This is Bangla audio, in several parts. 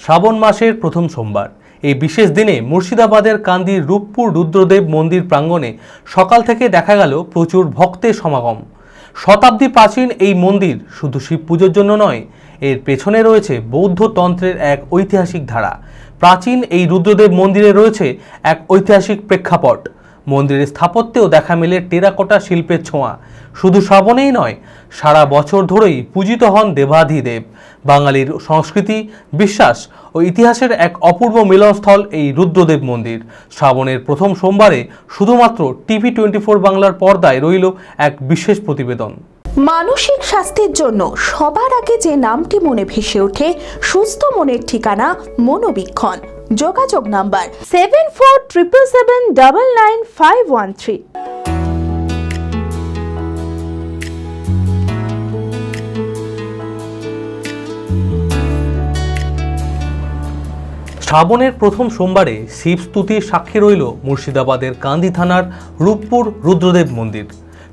শ্রাবণ মাসের প্রথম সোমবার এই বিশেষ দিনে মুর্শিদাবাদের কান্দির রূপপুর রুদ্রদেব মন্দির প্রাঙ্গণে সকাল থেকে দেখা গেল প্রচুর ভক্তের সমাগম। শতাব্দী প্রাচীন এই মন্দির শুধু শিব পুজোর জন্য নয়, এর পেছনে রয়েছে বৌদ্ধ তন্ত্রের এক ঐতিহাসিক ধারা। প্রাচীন এই রুদ্রদেব মন্দিরে রয়েছে এক ঐতিহাসিক প্রেক্ষাপট। মন্দিরের স্থাপত্যেও দেখা মেলে টেরাকোটা শিল্পের ছোঁয়া। শুধু শ্রাবণেই নয়, সারা বছর ধরেই পূজিত হন দেবাধিদেব। বাঙালির সংস্কৃতি, বিশ্বাস ও ইতিহাসের এক অপূর্ব মিলনস্থল এই রুদ্রদেব মন্দির। শ্রাবণের প্রথম সোমবারে শুধুমাত্র TV24 বাংলার পর্দায় রইল এক বিশেষ প্রতিবেদন। মানসিক স্বাস্থ্যের জন্য সবার আগে যে নামটি মনে ভেসে ওঠে, সুস্থ মনের ঠিকানা মনোবীক্ষণ। যোগাযোগ নাম্বার 7477799513। শ্রাবণের প্রথম সোমবারে শিবস্তুতির সাক্ষী রইল মুর্শিদাবাদের কান্দি থানার রূপপুর রুদ্রদেব মন্দির।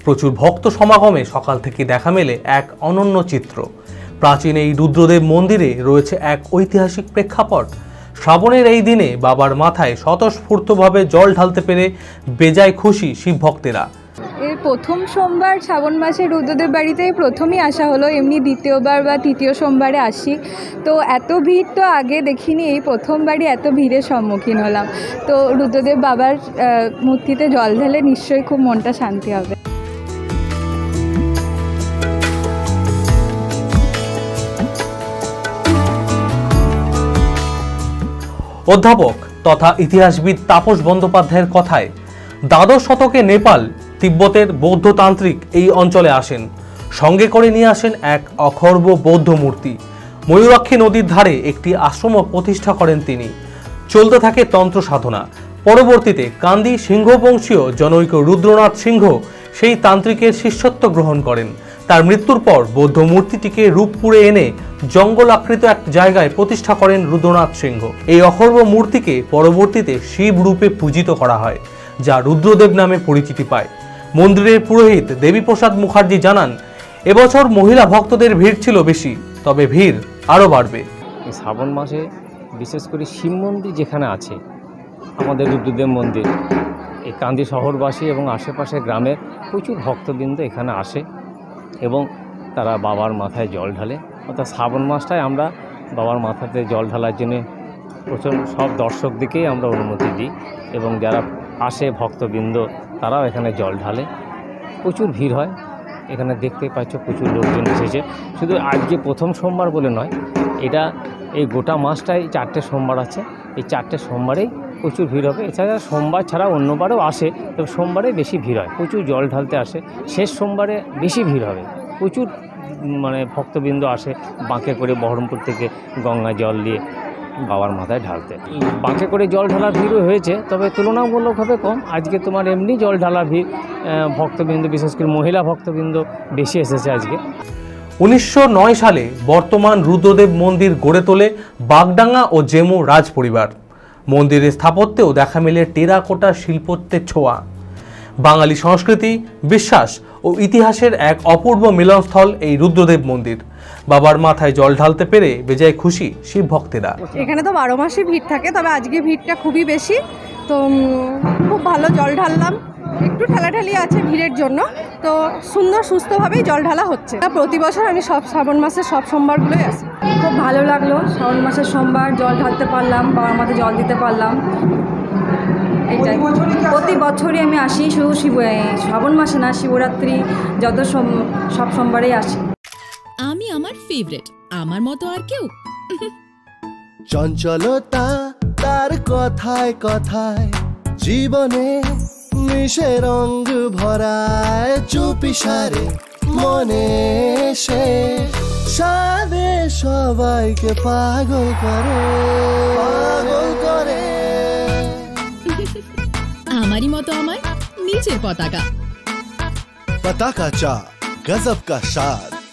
প্রচুর ভক্ত সমাগমে সকাল থেকে দেখা মেলে এক অনন্য চিত্র। প্রাচীন এই রুদ্রদেব মন্দিরে রয়েছে এক ঐতিহাসিক প্রেক্ষাপট। শ্রাবণের এই দিনে বাবার মাথায় স্বতঃস্ফূর্তভাবে জল ঢালতে পেরে বেজায় খুশি শিব ভক্তেরা। এর প্রথম সোমবার শ্রাবণ মাসে রুদ্রদেব বাড়িতে প্রথমই আসা হলো। এমনি দ্বিতীয়বার বা তৃতীয় সোমবারে আসি, তো এত ভিড় তো আগে দেখিনি। এই প্রথমবারই এত ভিড়ের সম্মুখীন হলাম। তো রুদ্রদেব বাবার মূর্তিতে জল ঢেলে নিশ্চয়ই খুব মনটা শান্তি হবে। অধ্যাপক তথা ইতিহাসবিদ তাপস বন্দ্যোপাধ্যায়ের কথায় দ্বাদশ শতকে নেপাল তিব্বতের বৌদ্ধতান্ত্রিক এই অঞ্চলে আসেন। সঙ্গে করে নিয়ে আসেন এক অখর্ব বৌদ্ধ মূর্তি। ময়ূরাক্ষী নদীর ধারে একটি আশ্রম প্রতিষ্ঠা করেন তিনি। চলতে থাকে তন্ত্র সাধনা। পরবর্তীতে কান্দি সিংহবংশীয় জনৈক রুদ্রনাথ সিংহ সেই তান্ত্রিকের শিষ্যত্ব গ্রহণ করেন। তার মৃত্যুর পর বৌদ্ধ মূর্তিটিকে রূপপুরে এনে জঙ্গল আকৃত এক জায়গায় প্রতিষ্ঠা করেন রুদ্রনাথ সিংহ। এই অখর্ব মূর্তিকে পরবর্তীতে শিব রূপে পূজিত করা হয়, যা রুদ্রদেব নামে পরিচিতি পায়। মন্দিরের পুরোহিত দেবীপ্রসাদ মুখার্জি জানান, এবছর মহিলা ভক্তদের ভিড় ছিল বেশি, তবে ভিড় আরও বাড়বে। এই শ্রাবণ মাসে বিশেষ করে শিব মন্দির যেখানে আছে, আমাদের রুদ্রদেব মন্দির, এই কান্দি শহরবাসী এবং আশেপাশের গ্রামের প্রচুর ভক্তবৃন্দ এখানে আসে এবং তারা বাবার মাথায় জল ঢালে। অর্থাৎ শ্রাবণ মাসটায় আমরা বাবার মাথাতে জল ঢালার জন্য প্রচণ্ড সব দর্শকদিকেই আমরা অনুমতি দিই এবং যারা আসে ভক্তবৃন্দ তারাও এখানে জল ঢালে। প্রচুর ভিড় হয় এখানে, দেখতে পাচ্ছ প্রচুর লোকজন এসেছে। শুধু আজকে প্রথম সোমবার বলে নয়, এটা এই গোটা মাসটাই 4টে সোমবার আছে। এই 4টে সোমবারেই প্রচুর ভিড় হবে। এছাড়া সোমবার ছাড়া অন্যবারও আসে, তবে সোমবারে বেশি ভিড় হয়, প্রচুর জল ঢালতে আসে। শেষ সোমবারে বেশি ভিড় হবে, প্রচুর ভক্তবৃন্দ আসে বাঁকে করে বহরমপুর থেকে গঙ্গা জল দিয়ে বাবার মাথায় ঢালতে। বাঁকে করে জল ঢালার ভিড়ও হয়েছে, তবে তুলনামূলকভাবে কম। আজকে তোমার এমনি জল ঢালা ভিড়, ভক্তবৃন্দ বিশেষ করে মহিলা ভক্তবৃন্দ বেশি এসেছে আজকে। 1909 সালে বর্তমান রুদ্রদেব মন্দির গড়ে তোলে বাগডাঙ্গা ও জেমু রাজ পরিবার। মন্দিরের স্থাপত্যেও দেখা মেলে টেরাকোটা শিল্পত্বের ছোঁয়া। বাঙালি সংস্কৃতি, বিশ্বাস ও ইতিহাসের এক অপূর্ব মিলনস্থল এই রুদ্রদেব মন্দির। বাবার মাথায় জল ঢালতে পেরে বেজায় খুশি শিব ভক্তেরা। এখানে তো 12 মাসই ভিড় থাকে, তবে আজকে ভিড়টা খুবই বেশি। তো খুব ভালো জল ঢাললাম। একটু ঠেলাঠেলি আছে ভিড়ের জন্য, তো সুন্দর সুস্থভাবেই জল ঢালা হচ্ছে। প্রতি বছর আমি শ্রাবণ মাসের সব সোমবারগুলোই আসি। খুব ভালো লাগলো, শ্রাবণ মাসের সোমবার জল ঢালতে পারলাম, বাবার মাথায় জল দিতে পারলাম। এইটাই প্রতি বছরই আমি আসি, শুধু শ্রাবণ মাসে না, শিবরাত্রি যত সব সোমবারেই আসি। আমি আমার ফেভারিট, আমার মতো আর কেউ। চঞ্চলতা তার কথায় কথায় জীবনে মিশে রঙ ভরায়, চুপি সারে মনে সে সাদে সবাইকে পাগল করে, পাগল করে। আমারই মতো আমার নিচের পতাকা। পতাকা চা, গজব কা স্বাদ।